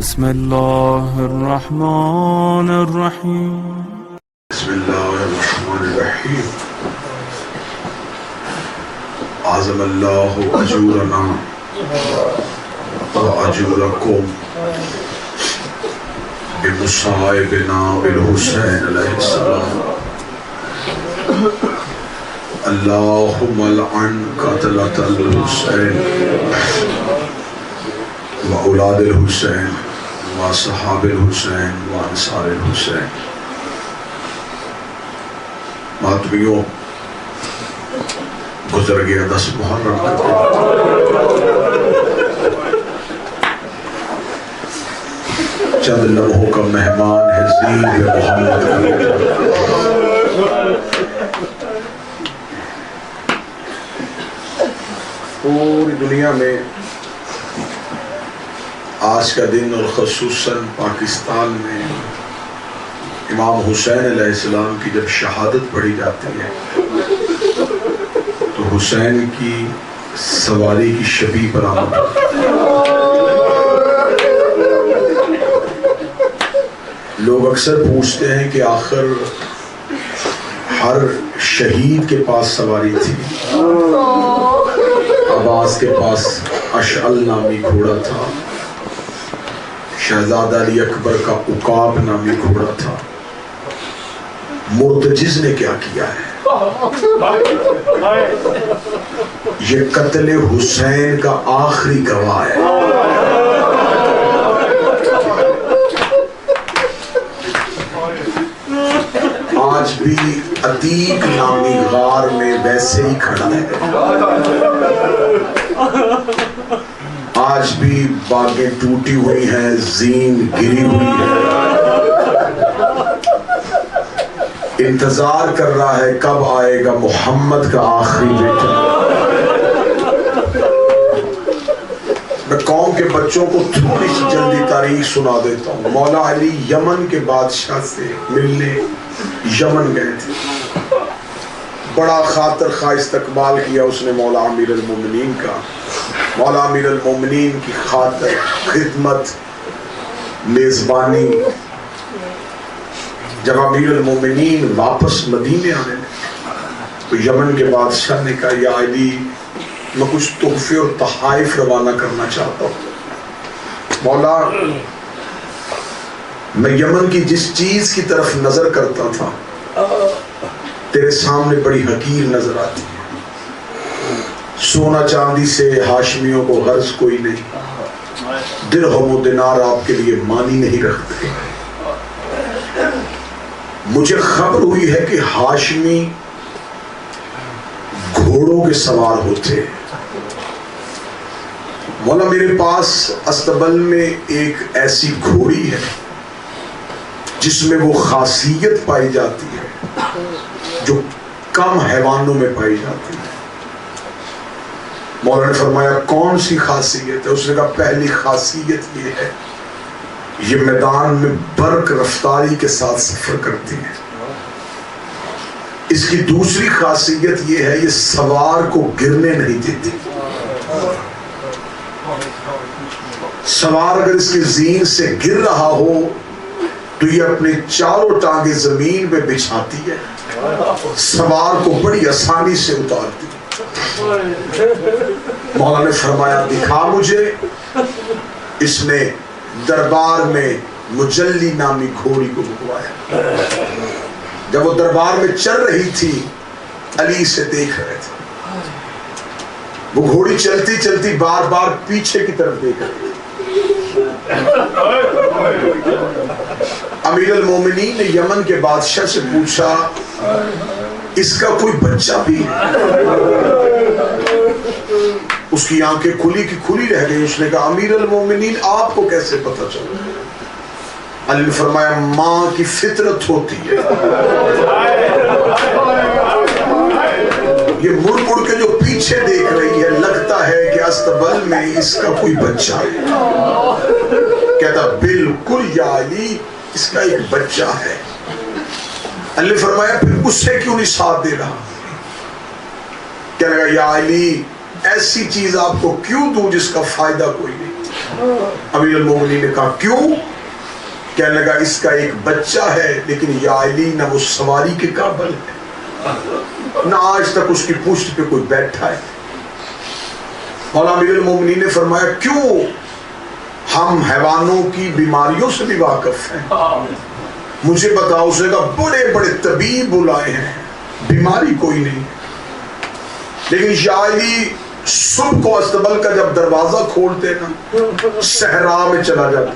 بسم الله الرحمن الرحيم. بسم الله الرحمن الرحيم. عظم الله أجورنا وأجوركم بمصائبنا بالحسين عليه السلام. اللهم لعن قتلة الحسين وأولاد الحسين وصحاب الحسين وانصار الحسين. ماتمیوں، گزر گیا 10 محرم کا دن. چند لمحوں کا مہمان ہے زین محمد کا. پوری دنیا میں آج کا دن اور خصوصاً پاکستان میں امام حسین علیہ السلام کی جب شہادت پڑھی جاتی ہے تو حسین کی سواری کی شبیہ برآمد ہوتی ہے. لوگ اکثر پوچھتے ہیں کہ آخر ہر شہید کے پاس سواری تھی. عباس کے پاس اشعل نامی گھوڑا تھا، شہزادہ علی اکبر کا عقاب نامی گھوڑا تھا. مرتجز نے کیا کیا ہے؟ یہ قتل حسین کا آخری گواہ ہے. آج بھی عتیق نامی غار میں ویسے ہی کھڑا ہے. آج بھی باغیں ٹوٹی ہوئی ہیں، زین گری ہوئی ہے. انتظار کر رہا ہے کب آئے گا محمد کا آخری بیٹا. میں قوم کے بچوں کو تھوڑی سی جلدی تاریخ سنا دیتا ہوں. مولا علی یمن کے بادشاہ سے ملنے یمن گئے تھے. بڑا خاطر خواہ استقبال کیا اس نے مولا امیر المومنین کا. مولا امیر المومنین کی خاطر خدمت میزبانی. جب امیر المومنین واپس مدینے آنے لگے تو یمن کے بادشاہ نے کہا یا علی میں کچھ تحفے اور تحائف روانہ کرنا چاہتا ہوں. مولا میں یمن کی جس چیز کی طرف نظر کرتا تھا تیرے سامنے بڑی حقیر نظر آتی ہے. سونا چاندی سے ہاشمیوں کو غرض کوئی نہیں، درہم و دینار آپ کے لیے مانی نہیں رکھتے. مجھے خبر ہوئی ہے کہ ہاشمی گھوڑوں کے سوار ہوتے. مولا میرے پاس استبل میں ایک ایسی گھوڑی ہے جس میں وہ خاصیت پائی جاتی ہے جو کم حیوانوں میں پائی جاتی ہے. مولا نے فرمایا کون سی خاصیت ہے؟ اس نے کہا پہلی خاصیت یہ ہے یہ میدان میں برق رفتاری کے ساتھ سفر کرتی ہے. اس کی دوسری خاصیت یہ ہے یہ سوار کو گرنے نہیں دیتی. سوار اگر اس کی زین سے گر رہا ہو تو یہ اپنی چاروں ٹانگیں زمین پہ بچھاتی ہے، سوار کو بڑی آسانی سے اتارتی ہے. مولا نے فرمایا دکھا مجھے. اس نے دربار میں مجلی نامی گھوڑی کو بکوایا. جب وہ دربار میں چل رہی تھی علی سے دیکھ رہے تھے. وہ گھوڑی چلتی چلتی بار بار پیچھے کی طرف دیکھ رہی تھی. امیر المومنین نے یمن کے بادشاہ سے پوچھا اس کا کوئی بچہ بھی ہے؟ اس کی آنکھیں کھلی کی کھلی رہ گئی. اس نے کہا امیر المومنین آپ کو کیسے پتہ چلا؟ علی نے فرمایا ماں کی فطرت ہوتی ہے. یہ مڑ مڑ کے جو پیچھے دیکھ رہی ہے لگتا ہے کہ استبل میں اس کا کوئی بچہ ہے. کہتا بالکل یا علی اس کا ایک بچہ ہے. علی نے فرمایا پھر اس سے کیوں نہیں ساتھ دے رہا؟ کہنے لگا یا علی ایسی چیز آپ کو کیوں دوں جس کا فائدہ کوئی نہیں. امیر المومنین نے کہا کیوں؟ کہنے لگا اس کا ایک بچہ ہے لیکن یا علی نہ وہ سواری کے قابل ہے نہ آج تک اس کی پشت پہ کوئی بیٹھا ہے۔ مولا امیر المومنین نے فرمایا کیوں؟ ہم حیوانوں کی بیماریوں سے بھی واقف ہیں، مجھے بتاؤ۔ اس نے کہا بڑے بڑے طبیب بلائے ہیں، بیماری کوئی نہیں، لیکن یا علی صبح کو استبل کا جب دروازہ کھولتے نا صحرا میں چلا جاتا،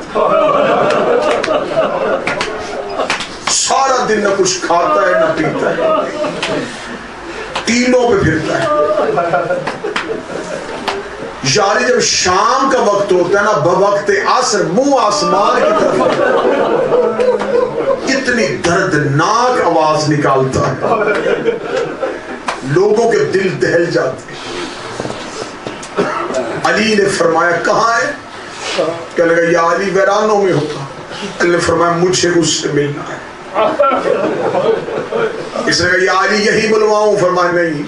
سارا دن نہ کچھ کھاتا ہے نہ پیتا ہے، ٹیلوں پہ پھرتا ہے۔ یاری جب شام کا وقت ہوتا ہے نا بوقت عصر منہ آسمان کی طرف اتنی دردناک آواز نکالتا ہے، لوگوں کے دل دہل جاتے ہیں۔ علی نے فرمایا کہاں ہے؟ کہنے لگا یا علی ویرانوں میں ہوتا۔ علی نے فرمایا مجھے اس سے ملنا ہے۔ اس نے کہا یا علی یہی بلواؤں؟ فرمایا نہیں،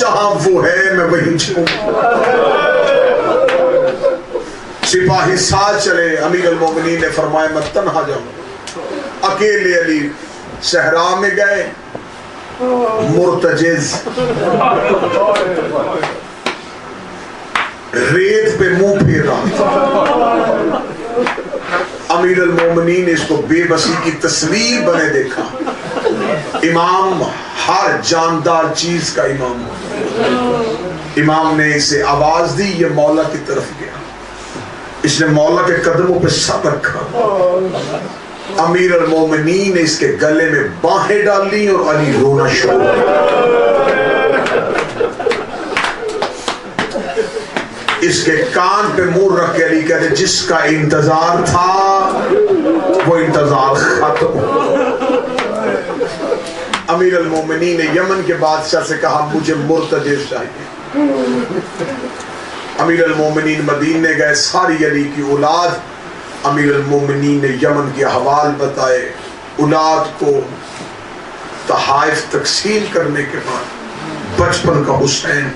جہاں وہ ہے میں وہیں جاؤں۔ سپاہی ساتھ چلے۔ امیر المومنین نے فرمایا میں تنہا جاؤں۔ اکیلے علی صحرا میں گئے، مرتجز ریت پہ منہ پھیر رہا تھا۔ امیر المومنین نے اس کو بے بسی کی تصویر بنے دیکھا۔ امام ہر جاندار چیز کا امام ہو۔ امام نے اسے آواز دی، یہ مولا کی طرف گیا۔ اس نے مولا کے قدموں پہ سر رکھا۔ امیر المومنین نے اس کے گلے میں باہیں ڈالی اور علی رونا شروع کیا۔ اس کے کان پہ منہ رکھ کے علی کہتے جس کا انتظار تھا وہ انتظار ختم۔ امیر المومنین نے یمن کے بادشاہ سے کہا مجھے مرتجز چاہیے۔ امیر المومنین مدینے گئے، ساری علی کی اولاد۔ امیر المومنین نے یمن کے احوال بتائے، اولاد کو تحائف تقسیم کرنے کے بعد بچپن کا حسین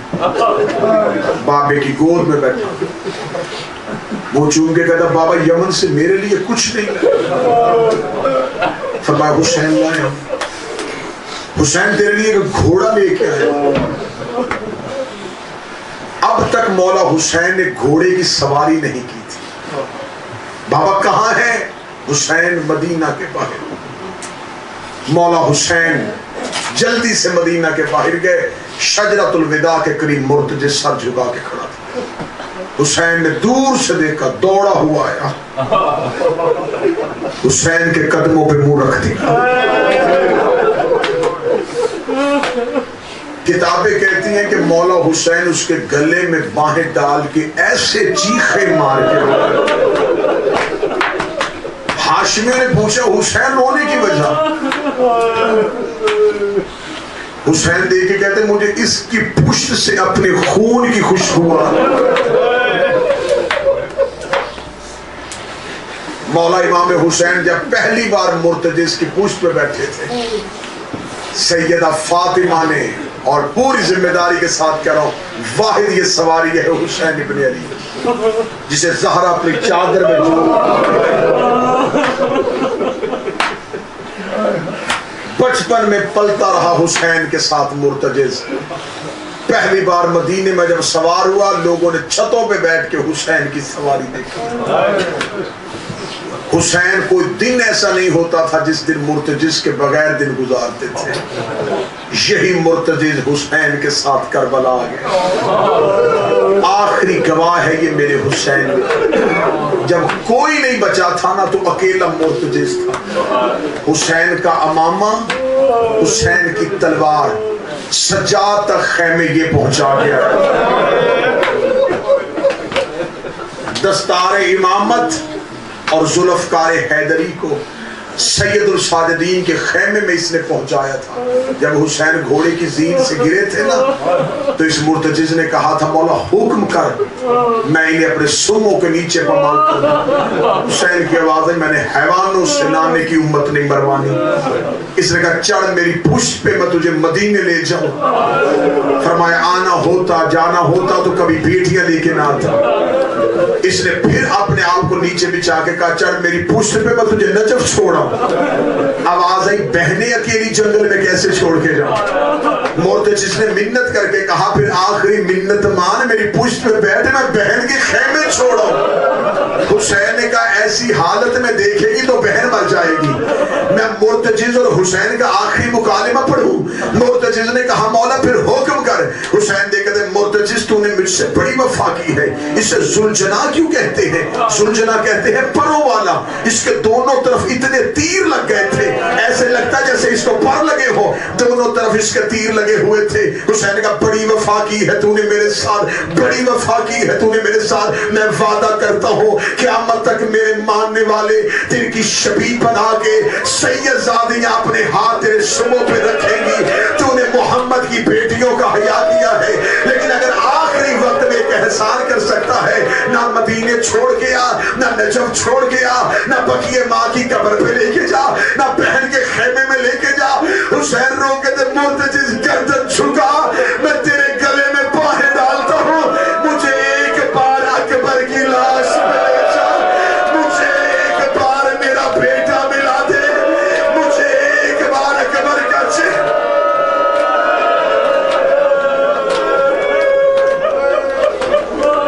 بابے کی گود میں بیٹھا، وہ چون کے کہتا بابا یمن سے میرے لیے کچھ نہیں لایا۔ فرمایا حسین لایا۔ حسین تیرے لیے ایک گھوڑا لے کے آیا۔ اب تک مولا حسین نے گھوڑے کی سواری نہیں کی تھی۔ بابا کہاں ہے؟ حسین مدینہ کے باہر۔ مولا حسین جلدی سے مدینہ کے باہر گئے، شجرۃ الوداع کے قریب مرتجز سر جھکا کے کھڑا تھا۔ حسین نے دور سے دیکھا، دوڑا ہوا آیا، حسین کے قدموں پہ منہ رکھ دیا۔ کتابیں کہتی ہیں کہ مولا حسین اس کے گلے میں باہیں ڈال کے ایسے چیخیں مار کے، ہاشمیوں نے پوچھا حسین رونے کی وجہ؟ حسین دیکھ کے کہتے مجھے اس کی پشت سے اپنے خون کی خوشبو آ رہی۔ مولا امام حسین جب پہلی بار مرتجز کی پشت پہ بیٹھے تھے، سیدہ فاطمہ نے، اور پوری ذمہ داری کے ساتھ کہہ رہا ہوں، واحد یہ سواری ہے حسین ابن علی جسے زہرا اپنی چادر میں بچپن میں پلتا رہا حسین کے ساتھ مرتجز۔ پہلی بار مدینے میں جب سوار ہوا، لوگوں نے چھتوں پہ بیٹھ کے حسین کی سواری دیکھی۔ حسین کوئی دن ایسا نہیں ہوتا تھا جس دن مرتجز کے بغیر دن گزارتے تھے۔ یہی مرتجز حسین کے ساتھ کربلا آ گئے۔ آخری گواہ ہے یہ میرے حسین، جب کوئی نہیں بچا تھا نا تو اکیلا مرتجز تھا۔ حسین کا امامہ، حسین کی تلوار سجاد تک خیمے یہ پہنچا گیا۔ دستار امامت اور ذوالفقار حیدری کو سید الساجدین کے خیمے میں اس نے پہنچایا تھا۔ جب حسین گھوڑے کی زین سے گرے تھے نا تو اس مرتجز نے کہا تھا مولا حکم کر، میں انہیں اپنے سموں کے نیچے پمال کر دوں۔ حسین کی آواز ہے میں نے حیوانوں سے لانے کی امت نہیں مروانی۔ اس نے کہا چڑھ میری پشت پہ، میں تجھے مدینے لے جاؤں۔ فرمایا آنا ہوتا جانا ہوتا تو کبھی بیٹیاں لے کے نہ آتا، اس نے پھر اپنے آپ کو نیچے بچھا کے کہا چڑھ میری پشت پہ میں تجھے نجف چھوڑا. آواز آئی بہنیں اکیلی جنگل میں کیسے چھوڑ کے جاؤں. مرتجز نے منت کر کے کہا پھر آخری منت مان میری پشت پہ بیٹھے میں بہن کے خیمے چھوڑا. حسین نے کہا ایسی حالت میں دیکھے گی تو بہن مر جائے گی. میں مرتجز اور حسین کا آخری مکالمہ پڑھوں. مرتجز نے کہا مولا پھر حکم کر. حسین نے کہا مرتجز تو نے مجھ سے بڑی وفا کی ہے. اسے ذوالجنا کیوں کہتے ہیں؟ ذوالجنا کہتے ہیں پروں والا. اس کے دونوں طرف اتنے تیر لگ گئے تھے ایسے لگتا جیسے اس کو پر لگے ہو. دونوں طرف اس کے تیر لگے ہوئے تھے. حسین کا بڑی وفا کی ہے تو نے میرے ساتھ, بڑی وفا کی ہے تو نے میرے ساتھ. میں وعدہ کرتا ہوں قیامت تک میرے ماننے والے تیرے کی شبیہ بنا کے سید زادیاں اپنے ہاتھ تیرے شموں پہ رکھیں گی. تو نے محمد کی بیٹیوں کا حیا کیا ہے, لیکن اگر آخری وقت میں ایک احسان کر سکتا ہے نہ مدینے چھوڑ کے آ, نہ نجف چھوڑ کے آ, نہ بقیہ ماں کی قبر پہ لے کے جا, نہ بہن کے خیمے میں لے کے جا. حسین رو کے دے مرتجز گردن جھکا میں تیرے گلے میں باہیں ڈالتا ہوں. مجھے ایک بار اکبر کی لاش پہ لے جا, مجھے ایک بار میرا بیٹا ملا دے, مجھے ایک بار اکبر کا چہرہ.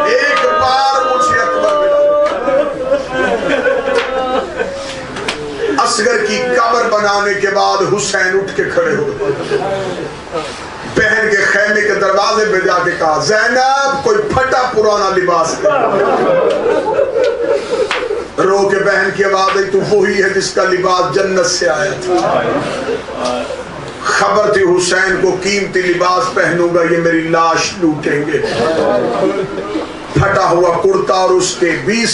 ایک بار مجھے اکبر ملا دے. اصغر کی قبر بنانے کے بعد حسین اٹھ کے کھڑے ہوئے, بہن کے خیمے کے دروازے پہ جا کے کہا زینب کوئی پھٹا پرانا لباس رو کے بہن کی آواز آئی تو وہی ہے جس کا لباس جنت سے آیا تھا. خبر تھی حسین کو قیمتی لباس پہنوں گا یہ میری لاش لوٹیں گے. پھٹا ہوا کرتا اور اس کے 20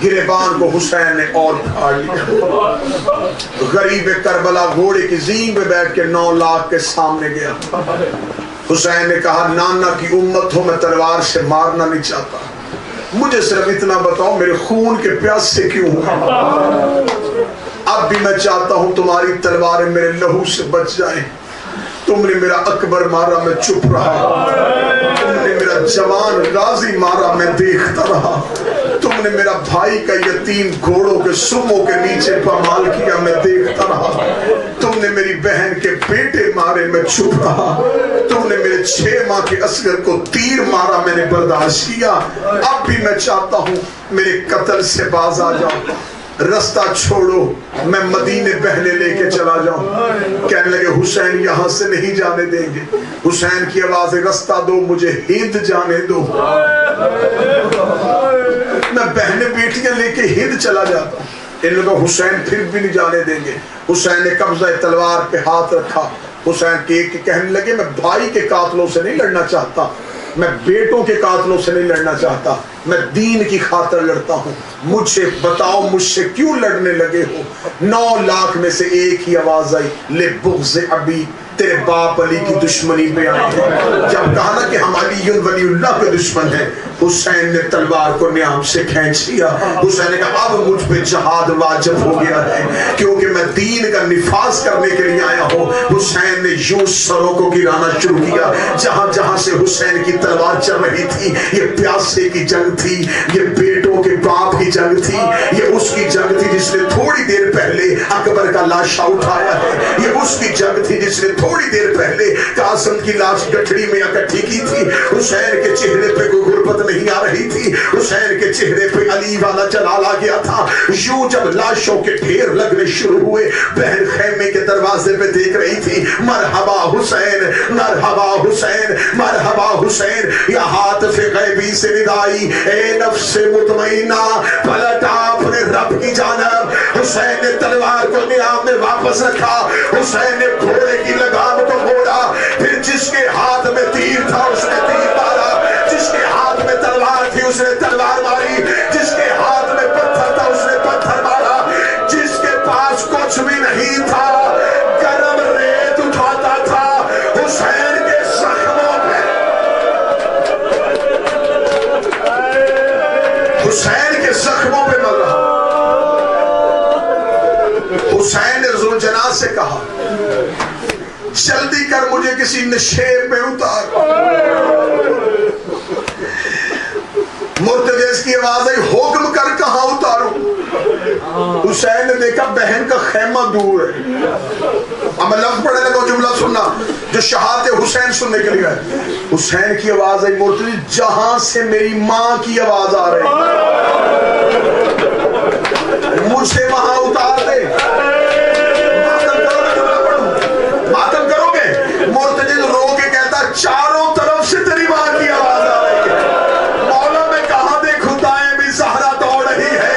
گریبان کو حسین نے اور پھاڑ لیا. غریب کربلا گھوڑے کی زین پہ بیٹھ کے 9 لاکھ کے سامنے گیا. حسین نے کہا نانا کی امت ہو, میں تلوار سے مارنا نہیں چاہتا, مجھے صرف اتنا بتاؤ میرے خون کے پیاس سے کیوں ہوں. اب بھی میں چاہتا ہوں تمہاری تلواریں میرے لہو سے بچ جائیں. تم نے میرا اکبر مارا میں چپ رہا, تم نے میرا جوان غازی مارا میں دیکھتا رہا, تم نے میرا بھائی کا یتیم گھوڑوں کے سموں کے نیچے پامال کیا میں دیکھتا رہا, تم نے میری بہن کے بیٹے مارے میں چپ رہا, تم نے میرے 6 ماہ کے اصغر کو تیر مارا میں نے برداشت کیا. اب بھی میں چاہتا ہوں میرے قتل سے باز آ جاؤ, رستہ چھوڑو میں مدینے پہلے لے کے چلا جاؤں. کہنے لگے حسین یہاں سے نہیں جانے دیں گے. حسین کی آواز رستہ دو مجھے ہند جانے دو, میں بہنیں بیٹیاں لے کے ہند چلا جاتا ہوں. ان لوگوں حسین پھر بھی نہیں جانے دیں گے. حسین نے قبضہ تلوار پہ ہاتھ رکھا. حسین کے کہنے لگے میں بھائی کے قاتلوں سے نہیں لڑنا چاہتا, میں بیٹوں کے قاتلوں سے نہیں لڑنا چاہتا, میں دین کی خاطر لڑتا ہوں. مجھے بتاؤ مجھ سے کیوں لڑنے لگے ہو. 9 لاکھ میں سے ایک ہی آواز آئی لے بغض ابی, تیرے باپ علی کی دشمنی پہ آئے ہیں. جب کہا نا کہ ہم علی ولی اللہ کے دشمن ہیں, حسین نے تلوار کو نیام سے کھینچ لیا. حسین نے کہا اب مجھ پہ جہاد واجب ہو گیا ہے کیونکہ میں دین کا نفاذ کرنے کے لیے آیا ہوں. حسین نے یوں سروں کو گرانا شروع کیا. جہاں جہاں سے حسین کی تلوار چل رہی تھی, یہ پیاسے کی جنگ تھی, یہ بیٹوں کے باپ کی جنگ تھی, یہ اس کی جنگ تھی جس نے تھوڑی دیر پہلے اکبر کا لاشا اٹھایا ہے, یہ اس کی جنگ تھی جس نے تھوڑی دیر پہلے قاسم کی لاش گٹھڑی میں اکٹھی کی تھی. حسین کے چہرے پہ کوئی غربت نہیں آ رہی تھی, حسین کے چہرے پہ علی والا جلال آ گیا تھا. یوں جب لاشوں کے ڈھیر لگنے شروع ہوئے, بہن خیمے کے دروازے پہ دیکھ رہی تھی مرحبا حسین, مرحبا حسین, مرحبا حسین. یا ہاتھ سے غیبی سے ندائی اے نفس مطمئنہ پلٹا اپنے رب کی جانب. حسین نے تلوار کو نیام میں واپس رکھا. حسین نے گھوڑے کی لگام کو موڑا, پھر جس کے ہاتھ میں تیر تھا اس نے تیر مارا, جس کے ہاتھ میں تلوار تھی اس نے تلوار ماری, جس کے ہاتھ میں پتھر تھا اس نے پتھر مارا, جس کے پاس کچھ بھی نہیں تھا گرم ریت اٹھاتا تھا حسین کے زخموں پہ, حسین کے زخموں پہ مر رہا. حسین نے ذوالجنا سے کہا جلدی کر مجھے کسی نشیب میں اتار. مرتضی کی آواز آئی حکم کر کہاں اتاروں؟ حسین نے دیکھا بہن کا خیمہ دور ہے. اب میں لفظ پڑھنے لگا جملہ سننا جو شہادت حسین سننے کے لیے ہے. حسین کی آواز آئی مرتضی جہاں سے میری ماں کی آواز آ رہی مجھے وہاں اتار دے. ماتم کرو گے. مرتضی رو کے کہتا چاروں طرف سے تیری ماں کی آواز آ رہی ہے. مولا میں کہاں دیکھوں دائیں بھی زہرا دوڑ رہی ہے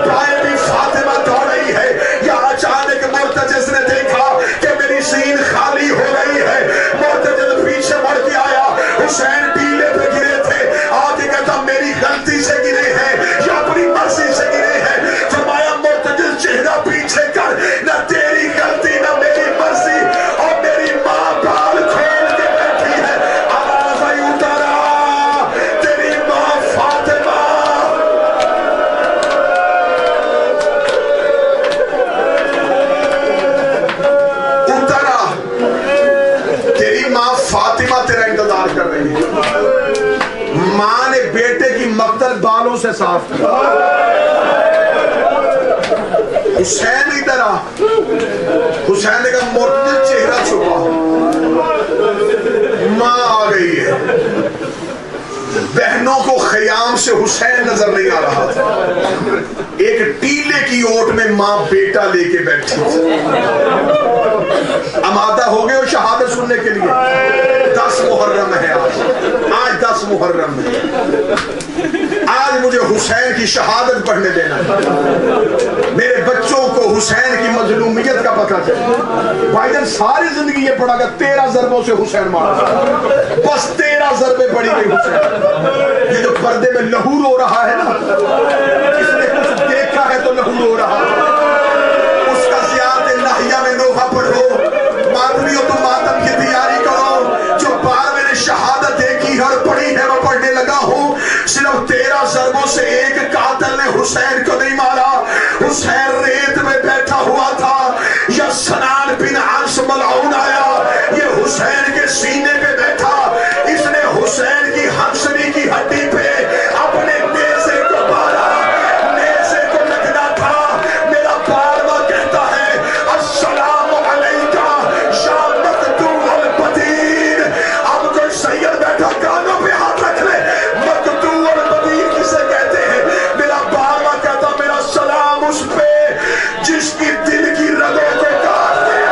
بائیں بھی فاطمہ دوڑ رہی ہے. یا اچانک مرتضی نے دیکھا کہ میری سین خالی ہو گئی ہے. مرتضی پیچھے مڑ کے آیا. حسین ٹیلے پہ گرے تھے. آگے کہتا میری غلطی سے گرے ہیں یا اپنی مرضی سے گرے ہیں. فرمایا مرتضی چہرہ پیچھے کر نہ تیری غلطی نہ میری مرضی. اور میری ماں بال کھول کے بیٹھی ہے. آواز آئی اتارا تیری ماں فاطمہ. اتارا تیری ماں فاطمہ تیرا انتظار کر رہی ہے. ماں نے بیٹے کی مقتل بالوں سے صاف کیا. حسین ادھر آ. حسین نے کہا مرتضی چہرہ چھپا. ماں آ گئی ہے. بہنوں کو خیام سے حسین نظر نہیں آ رہا تھا. ایک ٹیلے کی اوٹ میں ماں بیٹا لے کے بیٹھی تھی. آمادہ ہو گئے ہو شہادت سننے کے لیے. 10 محرم ہے آج 10 محرم ہے. آج مجھے حسین کی شہادت پڑھنے دینا. میرے بچوں کو حسین کی مظلومیت کا پتہ چلے. بھائی جان ساری زندگی یہ پڑھا گا 13 ضربوں سے حسین مارا. بس 13 ضربیں پڑی گئی حسین. یہ جو پردے میں لہو رو رہا ہے نا اس نے کچھ دیکھا ہے تو لہو رو رہا ہے. اس کا زیادہ نحیہ میں نوحہ پڑھو. ماتمی ہو تو ماتم کی تیاری کرو. جو بار میں نے شہادت دیکھی اور پڑھی ہے وہ پڑھنے لگا ہوں. صرف 13 ضربوں سے ایک قاتل نے حسین کو نہیں مارا. حسین ریت میں بیٹھا ہوا تھا. یا سنان بن عاص ملعون آیا. یہ حسین کے سینے پہ بیٹھا. اس نے حسین کی ہنسنی کی ہڈی پہ اپنے نیزے کو مارا. نیزے کو لگنا تھا. میرا بارواں کہتا ہے السلام علیکہ یا مقتول البدین. اب کوئی سید بیٹھا کانوں پہ ہاتھ رکھ لے. مقتول البدین کسے کہتے ہیں؟ میرا بارواں کہتا میرا سلام اس پہ جس کی دل کی رگوں کو کاٹ دیا.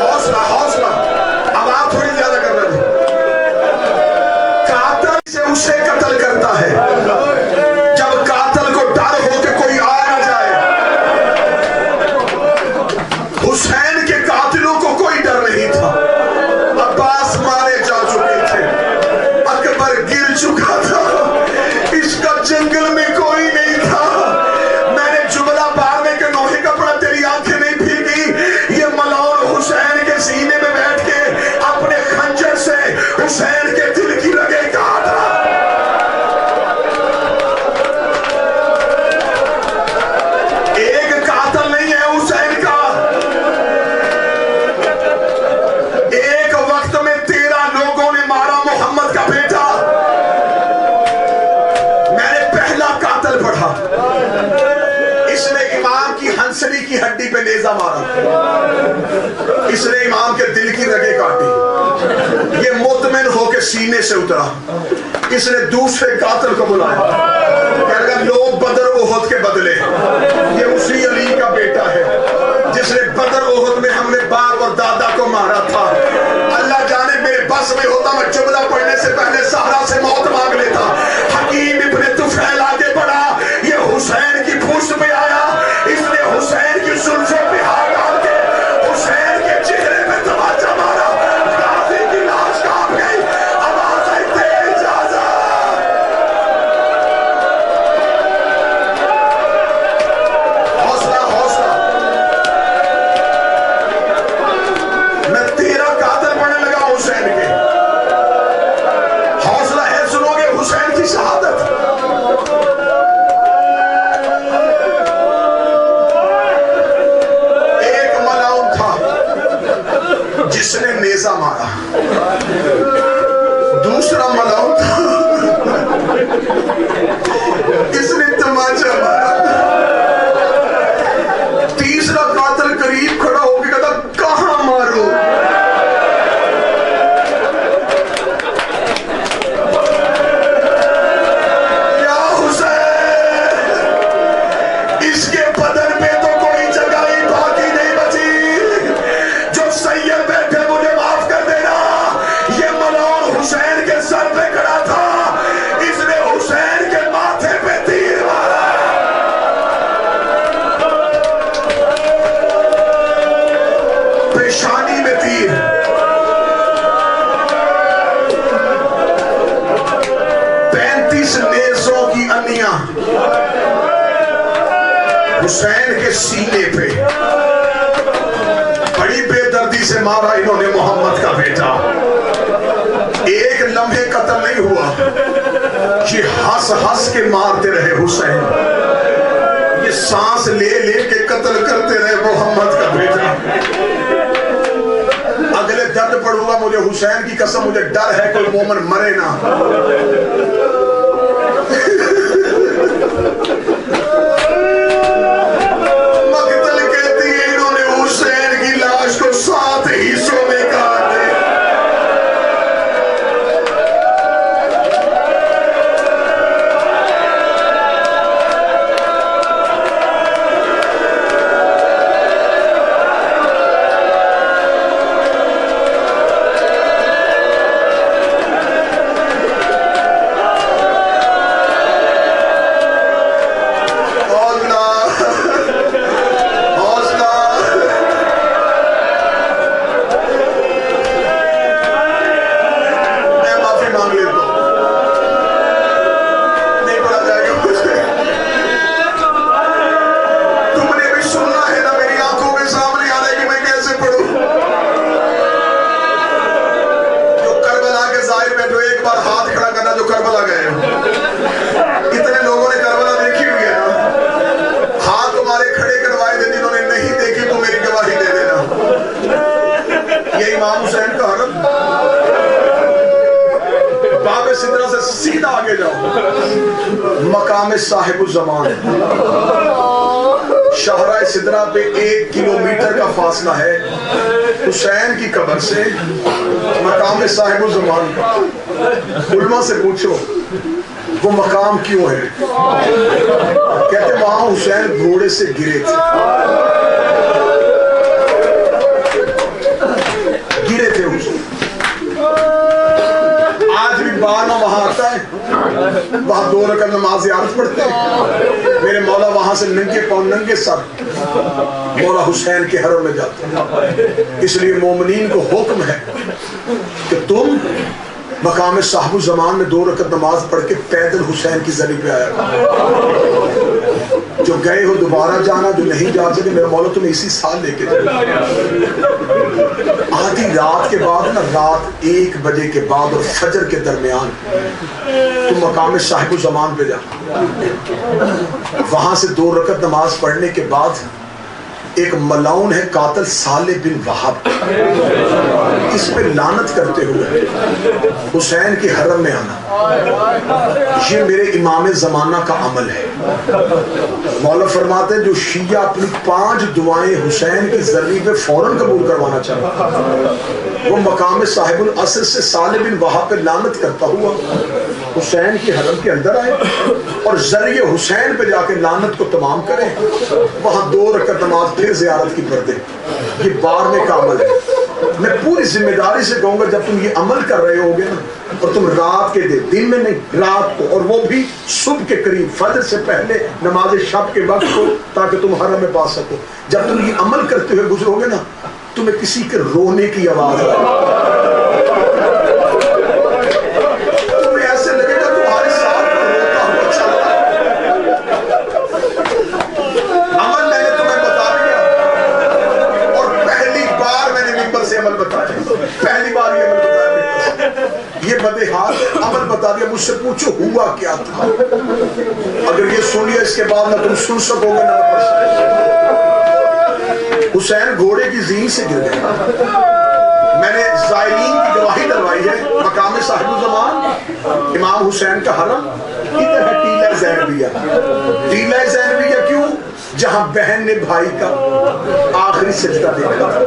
حوصلہ اب آپ تھوڑی زیادہ کر رہے تھے. قاتل سے اسے قتل کرتا ہے جب قاتل کو ڈر ہو کہ کوئی آ نہ جائے. حسین کے قاتلوں کو کوئی ڈر نہیں تھا. عباس مارے جا چکے تھے. اکبر گر چکا تھا. اس کا جنگل میں کوئی نہیں تھا. میں نے جملہ بارنے کے نوحے کا پڑھا تیری آنکھیں نہیں بھیگی. یہ ملعون حسین کے سینے میں بیٹھ کے اپنے خنجر سے حسین کے دل کی رگیں کاٹ رہا. ایک قاتل نہیں ہے حسین کا. ایک وقت میں 13 لوگوں نے مارا محمد کا بیٹا. میں نے پہلا قاتل پڑھا. اس نے امام کی ہنسنی کی ہڈی پہ نیزہ مارا. اس نے امام کے دل کی رگیں کاٹی. یہ مطمئن ہو کے سینے سے اترا. اس نے دوسرے قاتل کو بلایا. کہنے لگا لو بدر احد کے بدلے یہ اسی علی کا بیٹا ہے جس نے بدر احد میں ہم نے باپ اور دادا کو مارا تھا. اللہ جانے میرے بس میں ہوتا میں جملہ پڑھنے سے پہلے زہرا سے موت مانگ لیتا. حکیم ابن طفیل آگے بڑھا. یہ حسین کی پشت پہ آیا. اس نے حسین کی زلفوں پہ ہاتھ ڈال کے حسین کے چہرے پہ تماچا مارا. غازی کی لاش کانپ گئی. آواز آئی دے اجازت. حوصلہ میں 13 قاتل پڑھنے لگا حسین کے. نیزہ مارا، دوسرا ملاؤں تھا اس نے تماچا مارا، تیسرا قاتل قریب کھڑا ہو کے کہتا کہاں مارو؟ یا حسین، اس کے بدن پہ تو کوئی جگہ ہی باقی نہیں بچی، جو سید بیٹھے مجھے معاف کر دینا، یہ ملعون حسین کے سر پہ کھڑا تھا، اس نے حسین کے ماتھے پہ تیر مارا۔ پیشانی میں تیر، نیزوں کی انیاں حسین کے سینے پہ، بڑی بے دردی سے مارا انہوں نے محمد کا بیٹا۔ ایک لمحے قتل نہیں ہوا، یہ ہنس ہنس کے مارتے رہے حسین، یہ سانس لے لے کے قتل کرتے رہے محمد کا بیٹا۔ اگلے درد پڑوں گا مجھے حسین کی قسم، مجھے ڈر ہے کوئی مومن مرے نہ۔ مقتل کہتی ہے انہوں نے حسین کی لاش کو 7 حصوں میں کاٹ دیا۔ سیدھا آگے جاؤ، مقام صاحب الزمان، شاہراہ سدرہ پہ 1 کلومیٹر کا فاصلہ ہے حسین کی قبر سے مقام صاحب الزمان کا۔ علماء سے پوچھو وہ مقام کیوں ہے؟ کہتے وہاں حسین گھوڑے سے گرے تھے، گرے تھے حسین۔ آج بھی بار میں وہاں آتا ہے، وہاں 2 رکعت نماز عارض پڑھتے ہیں، میرے مولا وہاں سے ننگے پاؤں ننگے سر مولا حسین کے حرم میں جاتے ہیں۔ اس لیے مومنین کو حکم ہے کہ تم مقام صاحب الزمان میں 2 رکعت نماز پڑھ کے پیدل حسین کی زری پہ آیا کرو۔ جو گئے ہو دوبارہ جانا، جو نہیں جا سکے میرے مولا تمہیں اسی سال لے کے جائے۔ آدھی رات کے بعد نا، رات 1 بجے کے بعد اور فجر کے درمیان تم مقام صاحب الزمان پہ جا، وہاں سے 2 رکعت نماز پڑھنے کے بعد ایک ملعون ہے قاتل صالح بن وہاب، اس پہ لعنت کرتے ہوئے حسین کے حرم میں آنا، یہ میرے امام زمانہ کا عمل ہے۔ مولا فرماتے ہیں جو شیعہ اپنی 5 دعائیں حسین کی زرعی پہ فوراً قبول کروانا چاہتا وہ مقام صاحب العصر سے صالح بن وہاب پہ لعنت کرتا ہوا حسین کے حرم کے اندر آئے اور ذریعے حسین پہ جا کے لعنت کو تمام کریں، وہاں 2 رکعت نماز پھر زیارت کی پڑھ دیں۔ یہ بار میں کا عمل ہے۔ میں پوری ذمہ داری سے کہوں گا جب تم یہ عمل کر رہے ہوگے نا، اور تم رات کے دن میں نہیں، رات کو، اور وہ بھی صبح کے قریب فجر سے پہلے نماز شب کے وقت کو، تاکہ تم حرم میں پا سکو، جب تم یہ عمل کرتے ہوئے گزرو گے نا، تمہیں کسی کے رونے کی آواز آئے، تمہیں ایسے لگے گا تمہارے ساتھ روتا ہوا چل رہا ہے۔ عمل میں نے تمہیں بتا دیا، اور پہلی بار میں نے ممبر سے عمل بتایا، پہلی بار یہ عمل بتایا، یہ بدے حال عمل بتا دیا۔ مجھ سے پوچھو ہوا کیا تھا، اگر یہ سن لیا اس کے بعد نہ تم سن سکو گے نہ پڑھ سکو گے۔ حسین گھوڑے کی زین سے گر گیا، میں نے زائرین کی گواہی دلوائی ہے مقام صاحب الزمان امام حسین کا حرم ادھر ہے ٹیلہ زینبیہ. ٹیلہ زینبیہ کیوں؟ جہاں بہن نے بھائی کا آخری سجدہ دیکھا تھا،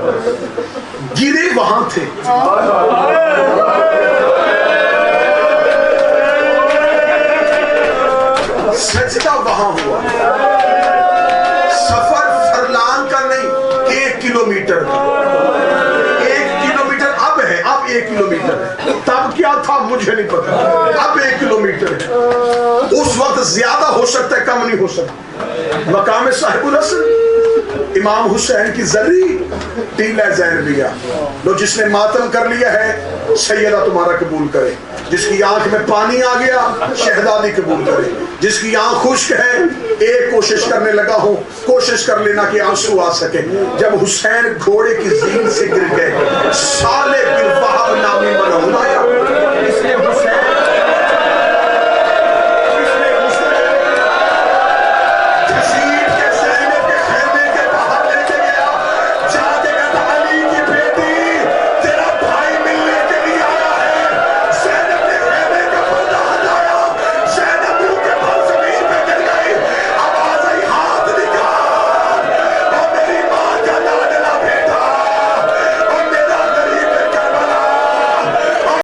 گرے وہاں تھے. سجدہ وہاں ہوا. سفر فرلان کا نہیں، 1 کلومیٹر کا. 1 کلومیٹر اب ہے، اب 1 کلومیٹر ہے. تب کیا تھا مجھے نہیں پتا، اب 1 کلومیٹر ہے. اس وقت زیادہ ہو سکتا ہے، کم نہیں ہو سکتا. مقام صاحب الحسن امام حسین کی زری ٹیلہ زینبیہ. لو جس نے ماتم کر لیا ہے سیدہ تمہارا قبول کرے. جس کی آنکھ میں پانی آ گیا شہزادی قبول کرے. جس کی آنکھ خشک ہے ایک کوشش کرنے لگا ہوں، کوشش کر لینا کہ آنسو آ سکے. جب حسین گھوڑے کی زین سے گر گئے سالے